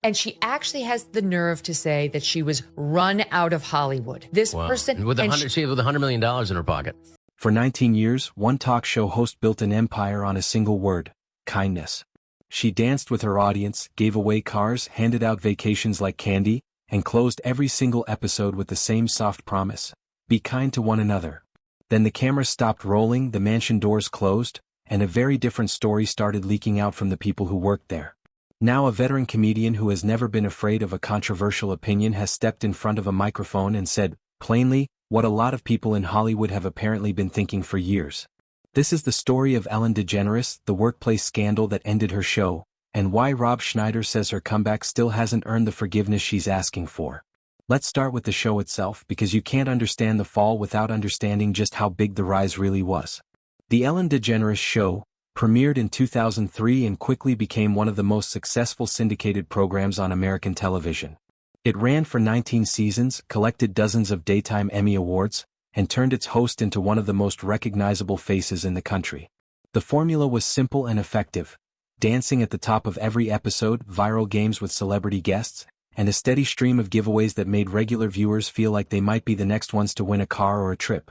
And she actually has the nerve to say that she was run out of Hollywood. This person... With $100 million in her pocket. For 19 years, one talk show host built an empire on a single word: kindness. She danced with her audience, gave away cars, handed out vacations like candy, and closed every single episode with the same soft promise: be kind to one another. Then the camera stopped rolling, the mansion doors closed, and a very different story started leaking out from the people who worked there. Now a veteran comedian who has never been afraid of a controversial opinion has stepped in front of a microphone and said, plainly, what a lot of people in Hollywood have apparently been thinking for years. This is the story of Ellen DeGeneres, the workplace scandal that ended her show, and why Rob Schneider says her comeback still hasn't earned the forgiveness she's asking for. Let's start with the show itself, because you can't understand the fall without understanding just how big the rise really was. The Ellen DeGeneres Show premiered in 2003 and quickly became one of the most successful syndicated programs on American television. It ran for 19 seasons, collected dozens of Daytime Emmy Awards, and turned its host into one of the most recognizable faces in the country. The formula was simple and effective: dancing at the top of every episode, viral games with celebrity guests, and a steady stream of giveaways that made regular viewers feel like they might be the next ones to win a car or a trip.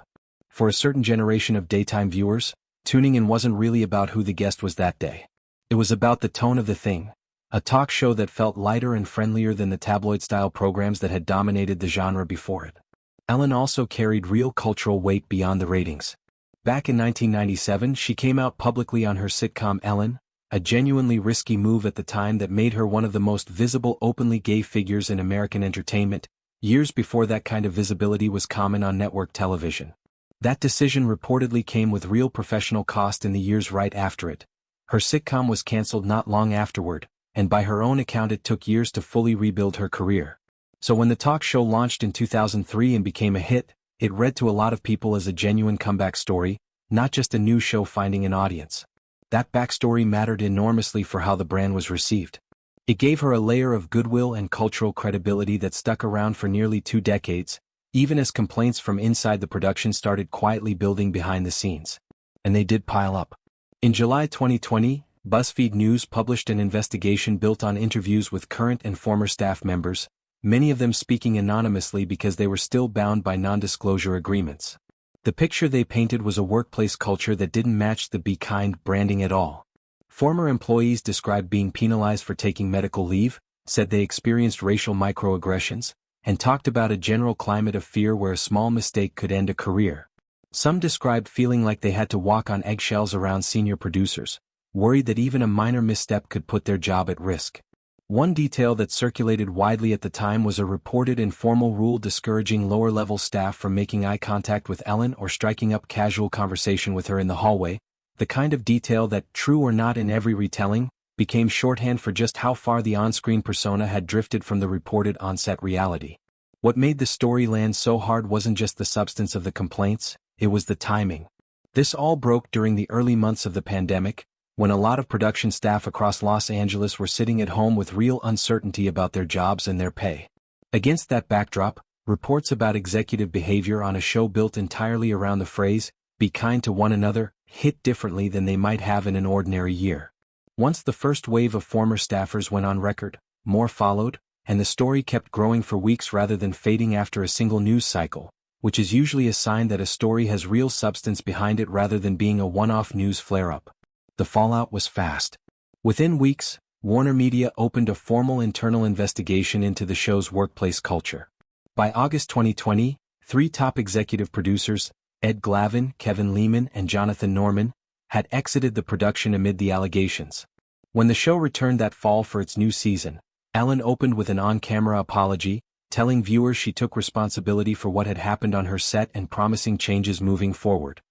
For a certain generation of daytime viewers, tuning in wasn't really about who the guest was that day. It was about the tone of the thing. A talk show that felt lighter and friendlier than the tabloid-style programs that had dominated the genre before it. Ellen also carried real cultural weight beyond the ratings. Back in 1997, she came out publicly on her sitcom Ellen, a genuinely risky move at the time that made her one of the most visible openly gay figures in American entertainment, years before that kind of visibility was common on network television. That decision reportedly came with real professional cost in the years right after it. Her sitcom was canceled not long afterward, and by her own account it took years to fully rebuild her career. So when the talk show launched in 2003 and became a hit, it read to a lot of people as a genuine comeback story, not just a new show finding an audience. That backstory mattered enormously for how the brand was received. It gave her a layer of goodwill and cultural credibility that stuck around for nearly 2 decades, even as complaints from inside the production started quietly building behind the scenes. And they did pile up. In July 2020, BuzzFeed News published an investigation built on interviews with current and former staff members, many of them speaking anonymously because they were still bound by non-disclosure agreements. The picture they painted was a workplace culture that didn't match the "be kind" branding at all. Former employees described being penalized for taking medical leave, said they experienced racial microaggressions, and talked about a general climate of fear where a small mistake could end a career. Some described feeling like they had to walk on eggshells around senior producers, worried that even a minor misstep could put their job at risk. One detail that circulated widely at the time was a reported informal rule discouraging lower-level staff from making eye contact with Ellen or striking up casual conversation with her in the hallway, the kind of detail that, true or not in every retelling, became shorthand for just how far the on-screen persona had drifted from the reported on-set reality. What made the story land so hard wasn't just the substance of the complaints, it was the timing. This all broke during the early months of the pandemic, when a lot of production staff across Los Angeles were sitting at home with real uncertainty about their jobs and their pay. Against that backdrop, reports about executive behavior on a show built entirely around the phrase, "be kind to one another," hit differently than they might have in an ordinary year. Once the first wave of former staffers went on record, more followed, and the story kept growing for weeks rather than fading after a single news cycle, which is usually a sign that a story has real substance behind it rather than being a one-off news flare-up. The fallout was fast. Within weeks, Warner Media opened a formal internal investigation into the show's workplace culture. By August 2020, 3 top executive producers, Ed Glavin, Kevin Lehman, and Jonathan Norman, had exited the production amid the allegations. When the show returned that fall for its new season, Ellen opened with an on-camera apology, telling viewers she took responsibility for what had happened on her set and promising changes moving forward.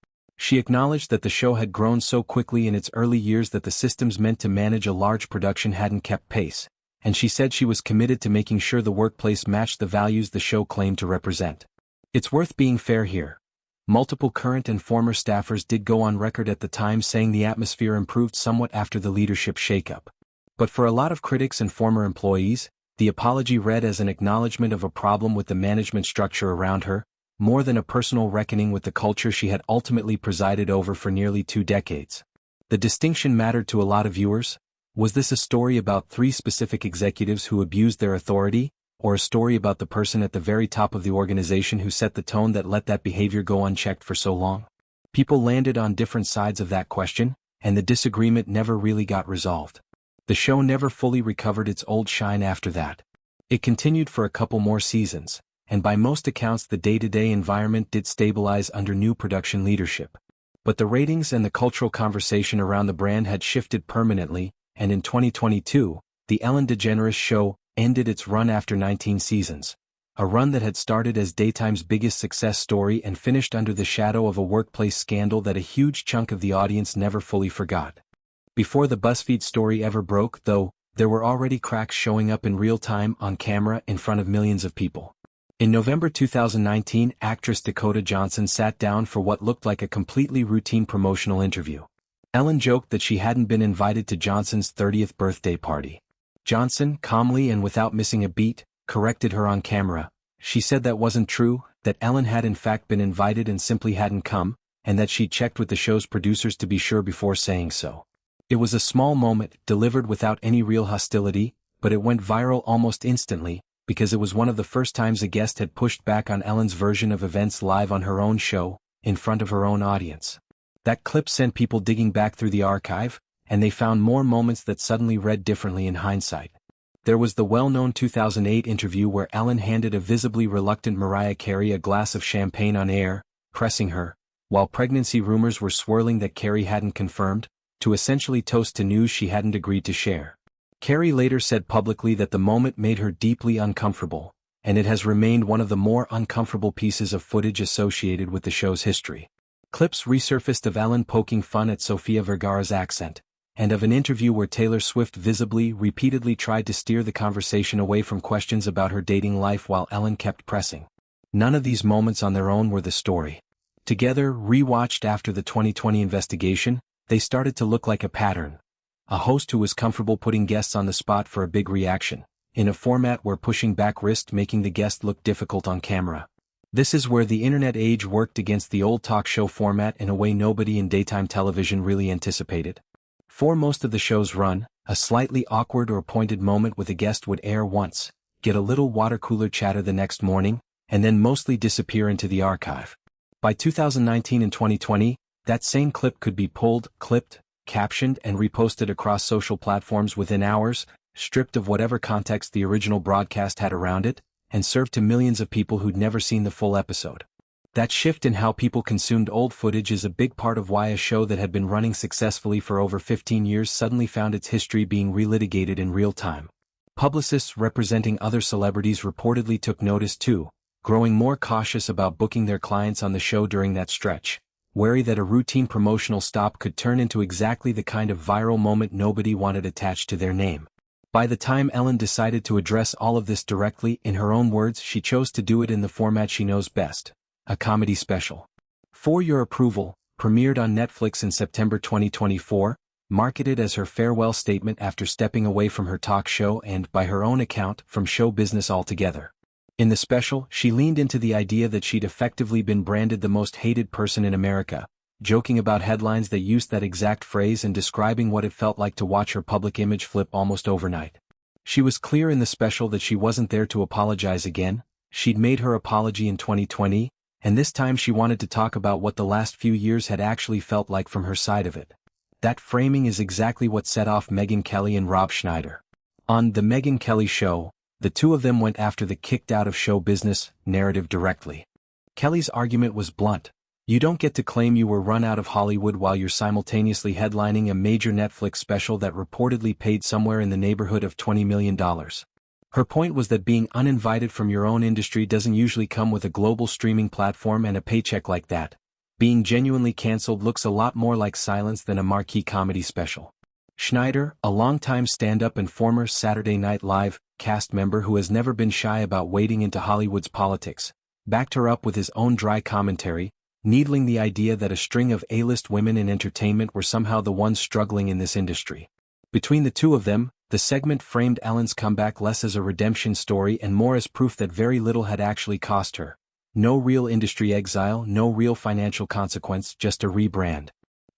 She acknowledged that the show had grown so quickly in its early years that the systems meant to manage a large production hadn't kept pace, and she said she was committed to making sure the workplace matched the values the show claimed to represent. It's worth being fair here. Multiple current and former staffers did go on record at the time saying the atmosphere improved somewhat after the leadership shakeup. But for a lot of critics and former employees, the apology read as an acknowledgement of a problem with the management structure around her, more than a personal reckoning with the culture she had ultimately presided over for nearly 2 decades. The distinction mattered to a lot of viewers. Was this a story about 3 specific executives who abused their authority, or a story about the person at the very top of the organization who set the tone that let that behavior go unchecked for so long? People landed on different sides of that question, and the disagreement never really got resolved. The show never fully recovered its old shine after that. It continued for a couple more seasons, and by most accounts the day-to-day environment did stabilize under new production leadership. But the ratings and the cultural conversation around the brand had shifted permanently, and in 2022, the Ellen DeGeneres Show ended its run after 19 seasons. A run that had started as daytime's biggest success story and finished under the shadow of a workplace scandal that a huge chunk of the audience never fully forgot. Before the BuzzFeed story ever broke, though, there were already cracks showing up in real time on camera in front of millions of people. In November 2019, actress Dakota Johnson sat down for what looked like a completely routine promotional interview. Ellen joked that she hadn't been invited to Johnson's 30th birthday party. Johnson, calmly and without missing a beat, corrected her on camera. She said that wasn't true, that Ellen had in fact been invited and simply hadn't come, and that she checked with the show's producers to be sure before saying so. It was a small moment, delivered without any real hostility, but it went viral almost instantly, because it was one of the first times a guest had pushed back on Ellen's version of events live on her own show, in front of her own audience. That clip sent people digging back through the archive, and they found more moments that suddenly read differently in hindsight. There was the well-known 2008 interview where Ellen handed a visibly reluctant Mariah Carey a glass of champagne on air, pressing her, while pregnancy rumors were swirling that Carey hadn't confirmed, to essentially toast to news she hadn't agreed to share. Carey later said publicly that the moment made her deeply uncomfortable, and it has remained one of the more uncomfortable pieces of footage associated with the show's history. Clips resurfaced of Ellen poking fun at Sofia Vergara's accent, and of an interview where Taylor Swift repeatedly tried to steer the conversation away from questions about her dating life while Ellen kept pressing. None of these moments on their own were the story. Together, rewatched after the 2020 investigation, they started to look like a pattern. A host who was comfortable putting guests on the spot for a big reaction, in a format where pushing back risked making the guest look difficult on camera. This is where the internet age worked against the old talk show format in a way nobody in daytime television really anticipated. For most of the show's run, a slightly awkward or pointed moment with a guest would air once, get a little water cooler chatter the next morning, and then mostly disappear into the archive. By 2019 and 2020, that same clip could be pulled, clipped, captioned and reposted across social platforms within hours, stripped of whatever context the original broadcast had around it, and served to millions of people who'd never seen the full episode. That shift in how people consumed old footage is a big part of why a show that had been running successfully for over 15 years suddenly found its history being relitigated in real time. Publicists representing other celebrities reportedly took notice too, growing more cautious about booking their clients on the show during that stretch, wary that a routine promotional stop could turn into exactly the kind of viral moment nobody wanted attached to their name. By the time Ellen decided to address all of this directly, in her own words, she chose to do it in the format she knows best, a comedy special. For Your Approval, premiered on Netflix in September 2024, marketed as her farewell statement after stepping away from her talk show and, by her own account, from show business altogether. In the special, she leaned into the idea that she'd effectively been branded the most hated person in America, joking about headlines that used that exact phrase and describing what it felt like to watch her public image flip almost overnight. She was clear in the special that she wasn't there to apologize again. She'd made her apology in 2020, and this time she wanted to talk about what the last few years had actually felt like from her side of it. That framing is exactly what set off Megyn Kelly and Rob Schneider. On The Megyn Kelly Show, the two of them went after the kicked out of show business narrative directly. Kelly's argument was blunt. You don't get to claim you were run out of Hollywood while you're simultaneously headlining a major Netflix special that reportedly paid somewhere in the neighborhood of $20 million. Her point was that being uninvited from your own industry doesn't usually come with a global streaming platform and a paycheck like that. Being genuinely canceled looks a lot more like silence than a marquee comedy special. Schneider, a longtime stand-up and former Saturday Night Live cast member who has never been shy about wading into Hollywood's politics, backed her up with his own dry commentary, needling the idea that a string of A-list women in entertainment were somehow the ones struggling in this industry. Between the two of them, the segment framed Ellen's comeback less as a redemption story and more as proof that very little had actually cost her. No real industry exile, no real financial consequence, just a rebrand.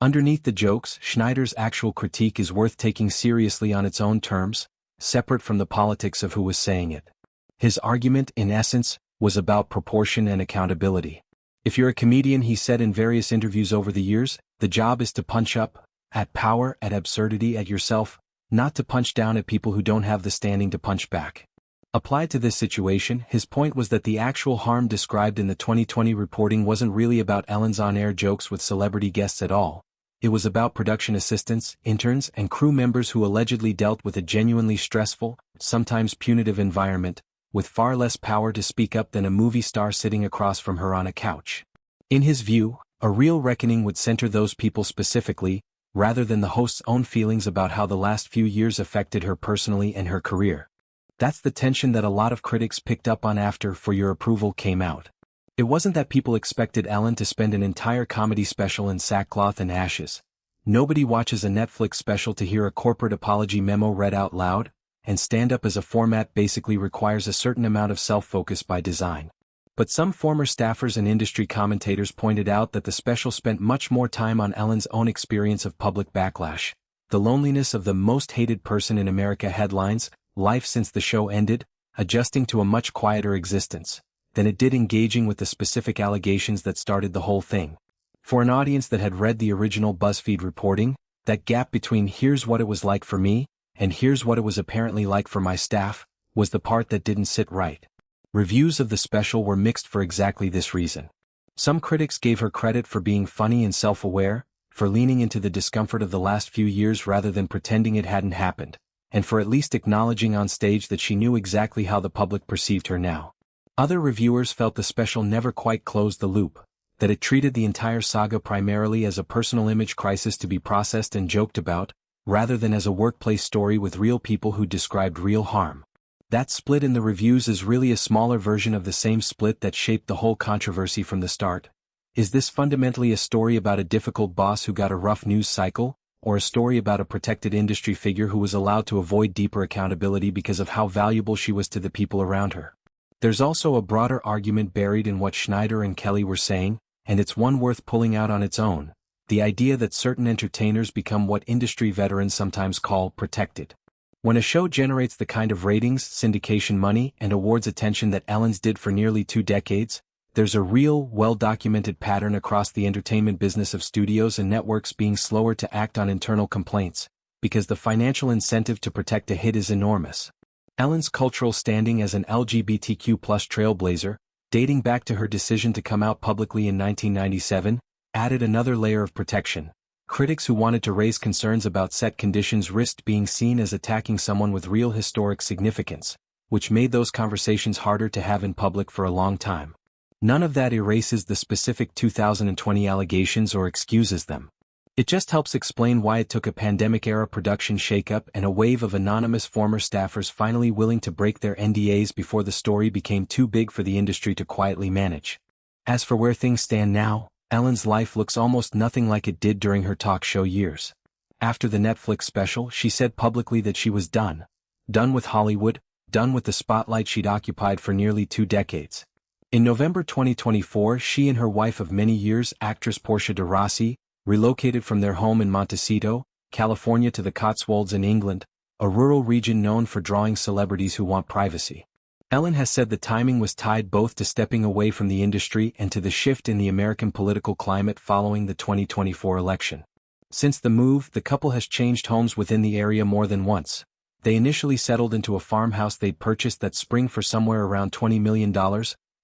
Underneath the jokes, Schneider's actual critique is worth taking seriously on its own terms, separate from the politics of who was saying it. His argument, in essence, was about proportion and accountability. If you're a comedian, he said in various interviews over the years, the job is to punch up, at power, at absurdity, at yourself, not to punch down at people who don't have the standing to punch back. Applied to this situation, his point was that the actual harm described in the 2020 reporting wasn't really about Ellen's on-air jokes with celebrity guests at all. It was about production assistants, interns, and crew members who allegedly dealt with a genuinely stressful, sometimes punitive environment, with far less power to speak up than a movie star sitting across from her on a couch. In his view, a real reckoning would center those people specifically, rather than the host's own feelings about how the last few years affected her personally and her career. That's the tension that a lot of critics picked up on after For Your Approval came out. It wasn't that people expected Ellen to spend an entire comedy special in sackcloth and ashes. Nobody watches a Netflix special to hear a corporate apology memo read out loud, and stand-up as a format basically requires a certain amount of self-focus by design. But some former staffers and industry commentators pointed out that the special spent much more time on Ellen's own experience of public backlash, the loneliness of the most hated person in America headlines, life since the show ended, adjusting to a much quieter existence, than it did engaging with the specific allegations that started the whole thing. For an audience that had read the original BuzzFeed reporting, that gap between here's what it was like for me, and here's what it was apparently like for my staff, was the part that didn't sit right. Reviews of the special were mixed for exactly this reason. Some critics gave her credit for being funny and self-aware, for leaning into the discomfort of the last few years rather than pretending it hadn't happened, and for at least acknowledging on stage that she knew exactly how the public perceived her now. Other reviewers felt the special never quite closed the loop, that it treated the entire saga primarily as a personal image crisis to be processed and joked about, rather than as a workplace story with real people who described real harm. That split in the reviews is really a smaller version of the same split that shaped the whole controversy from the start. Is this fundamentally a story about a difficult boss who got a rough news cycle, or a story about a protected industry figure who was allowed to avoid deeper accountability because of how valuable she was to the people around her? There's also a broader argument buried in what Schneider and Kelly were saying, and it's one worth pulling out on its own: the idea that certain entertainers become what industry veterans sometimes call protected. When a show generates the kind of ratings, syndication money, and awards attention that Ellen's did for nearly 2 decades, there's a real, well-documented pattern across the entertainment business of studios and networks being slower to act on internal complaints, because the financial incentive to protect a hit is enormous. Ellen's cultural standing as an LGBTQ+ trailblazer, dating back to her decision to come out publicly in 1997, added another layer of protection. Critics who wanted to raise concerns about set conditions risked being seen as attacking someone with real historic significance, which made those conversations harder to have in public for a long time. None of that erases the specific 2020 allegations or excuses them. It just helps explain why it took a pandemic-era production shakeup and a wave of anonymous former staffers finally willing to break their NDAs before the story became too big for the industry to quietly manage. As for where things stand now, Ellen's life looks almost nothing like it did during her talk show years. After the Netflix special, she said publicly that she was done. Done with Hollywood, done with the spotlight she'd occupied for nearly 2 decades. In November 2024, she and her wife of many years, actress Portia de Rossi, relocated from their home in Montecito, California to the Cotswolds in England, a rural region known for drawing celebrities who want privacy. Ellen has said the timing was tied both to stepping away from the industry and to the shift in the American political climate following the 2024 election. Since the move, the couple has changed homes within the area more than once. They initially settled into a farmhouse they'd purchased that spring for somewhere around $20 million,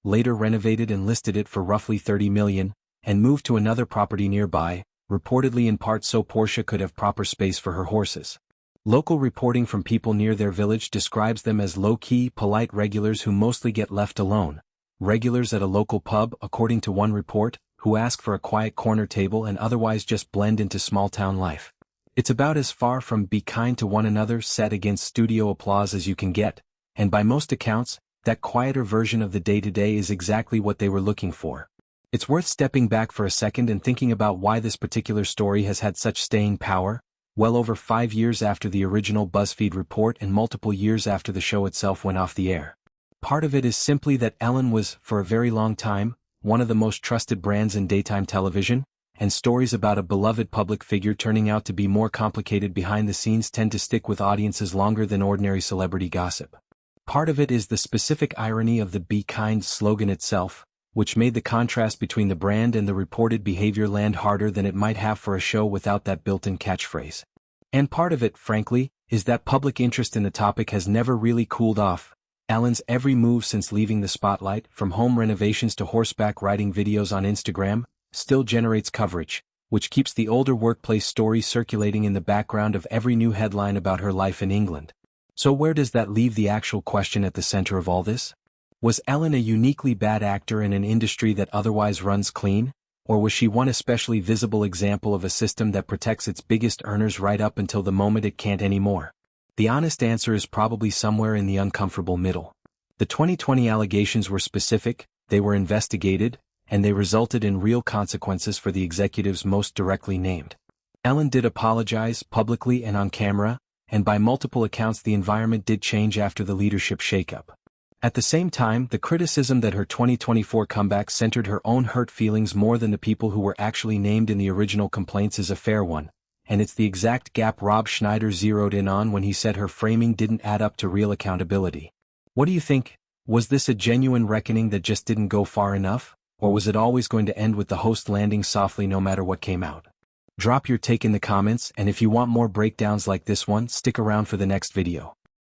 later renovated and listed it for roughly $30 million, and moved to another property nearby, reportedly in part so Portia could have proper space for her horses. Local reporting from people near their village describes them as low-key, polite regulars who mostly get left alone. Regulars at a local pub, according to one report, who ask for a quiet corner table and otherwise just blend into small-town life. It's about as far from be kind to one another set against studio applause as you can get, and by most accounts, that quieter version of the day-to-day is exactly what they were looking for. It's worth stepping back for a second and thinking about why this particular story has had such staying power, well over 5 years after the original BuzzFeed report and multiple years after the show itself went off the air. Part of it is simply that Ellen was, for a very long time, one of the most trusted brands in daytime television, and stories about a beloved public figure turning out to be more complicated behind the scenes tend to stick with audiences longer than ordinary celebrity gossip. Part of it is the specific irony of the "Be Kind" slogan itself, which made the contrast between the brand and the reported behavior land harder than it might have for a show without that built-in catchphrase. And part of it, frankly, is that public interest in the topic has never really cooled off. Ellen's every move since leaving the spotlight, from home renovations to horseback riding videos on Instagram, still generates coverage, which keeps the older workplace story circulating in the background of every new headline about her life in England. So where does that leave the actual question at the center of all this? Was Ellen a uniquely bad actor in an industry that otherwise runs clean? Or was she one especially visible example of a system that protects its biggest earners right up until the moment it can't anymore? The honest answer is probably somewhere in the uncomfortable middle. The 2020 allegations were specific, they were investigated, and they resulted in real consequences for the executives most directly named. Ellen did apologize, publicly and on camera, and by multiple accounts the environment did change after the leadership shakeup. At the same time, the criticism that her 2024 comeback centered her own hurt feelings more than the people who were actually named in the original complaints is a fair one, and it's the exact gap Rob Schneider zeroed in on when he said her framing didn't add up to real accountability. What do you think? Was this a genuine reckoning that just didn't go far enough, or was it always going to end with the host landing softly no matter what came out? Drop your take in the comments, and if you want more breakdowns like this one, stick around for the next video.